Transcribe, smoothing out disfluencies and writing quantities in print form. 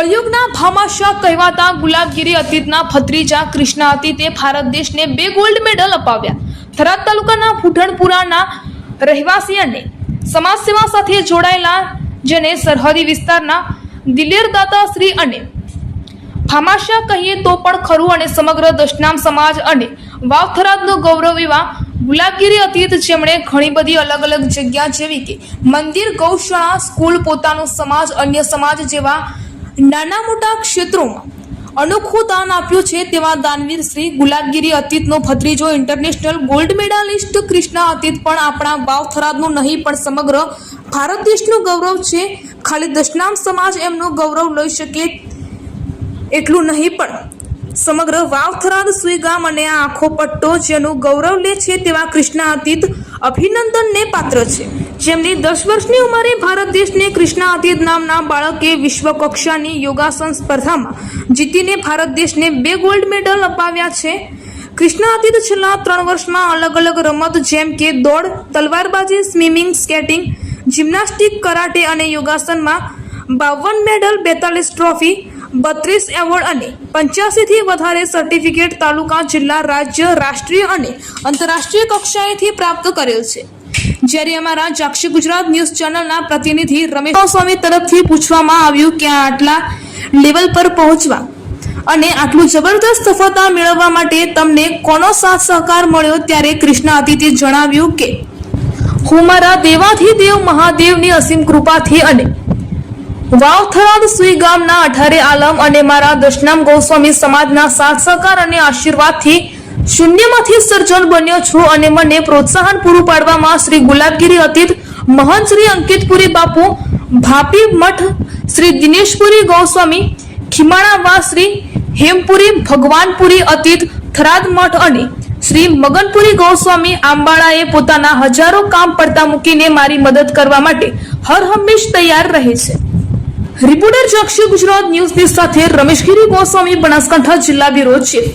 કળિયુગના ભામાશાહ કહેવાતા ગુલાબગીરી અતીતના ભત્રીજા કૃષ્ણા અતીતે ભારત દેશને 2 ગોલ્ડ મેડલ અપાવ્યા. થરાદ તાલુકાના ફૂટણપુરાના રહેવાસી અને સમાજ સેવા સાથે જોડાયેલા જેને સરહદી વિસ્તારના દિલેર દાતાશ્રી અને ભામાશાહ કહીએ તો પણ ખરું અને સમગ્ર દશનામ સમાજ અને વાવ થરાદનું ગૌરવ એવા ગુલાબગીરી અતીત જેમણે ઘણી બધી અલગ અલગ જગ્યા જેવી કે મંદિર, ગૌશાળા, સ્કૂલ, પોતાનો સમાજ, અન્ય સમાજ જેવા નાના મોટા ક્ષેત્રોમાં અનોખું દાન આપ્યું છે. તેવા દાનવીર શ્રી ગુલાબગીરી અતીતનો ભત્રીજો international gold medalist Krishna Atit પણ આપણા વાવ થરાદનું નહીં પણ સમગ્ર ભારત દેશનું ગૌરવ છે. ખાલી દશનામ સમાજ એમનું ગૌરવ લઈ શકે એટલું નહીં પણ સમગ્ર વાવ થરાદ સુઈગામ અને આ આખો પટ્ટો જેનું ગૌરવ લે છે તેવા કૃષ્ણા અતીત અભિનંદનને પાત્ર છે. જેમની 10 વર્ષની ઉંમરે ભારત દેશને કૃષ્ણા અતીત નામના બાળકે વિશ્વ કક્ષાની યોગાસન સ્પર્ધામાં જીતીને ભારત દેશને 2 ગોલ્ડ મેડલ અપાવ્યા છે. કૃષ્ણા અતીત છેલ્લા 3 વર્ષમાં અલગ અલગ રમત જેમ કે દોડ, તલવારબાજી, સ્વિમિંગ, સ્કેટિંગ, જિમ્નાસ્ટિક, કરાટે અને યોગાસનમાં 52 મેડલ, 42 ટ્રોફી, 32 એવોર્ડ અને 85 થી વધારે સર્ટિફિકેટ તાલુકા, જિલ્લા, રાજ્ય, રાષ્ટ્રીય અને આંતરરાષ્ટ્રીય કક્ષાએથી પ્રાપ્ત કરેલ છે. જ્યારે અમારા જાક્ષી ગુજરાત ન્યૂઝ ચેનલના પ્રતિનિધિ રમેશ સ્વામી તરફથી પૂછવામાં આવ્યું કે આટલા લેવલ પર પહોંચવા અને આટલું જબરદસ્ત સફળતા મેળવવા માટે તમને કોનો સાથ સહકાર મળ્યો, ત્યારે કૃષ્ણા અતીતે જણાવ્યું કે હું મારા દેવાધિદેવ મહાદેવની અસીમ કૃપાથી અને વાવ થરાદ સુઈ ગામના 18 આલમ અને મારા દશનામ ગોસ્વામી સમાજના સાથ સહકાર અને આશીર્વાદથી શૂન્યમાંથી સર્જન બન્યો છું અને મને પ્રોત્સાહન પૂરું પાડવામાં શ્રી ગુલાબગીરી અતીત, મહંત શ્રી અંકિતપુરી બાપુ, ભાપી મઠ શ્રી દિનેશપુરી ગોસ્વામી, ખીમાણાવા શ્રી હેમપુરી ભગવાનપુરી અતીત, થરાદ મઠ અને શ્રી મગનપુરી ગોસ્વામી આંબાળાએ પોતાના હજારો કામ પડતા મૂકીને મારી મદદ કરવા માટે હર હંમેશ તૈયાર રહે છે. રિપોર્ટર જાક્ષી ગુજરાત ન્યૂઝની સાથે રમેશગીરી ગોસ્વામી, બનાસકાંઠા જિલ્લા બ્યુરો ચીફ.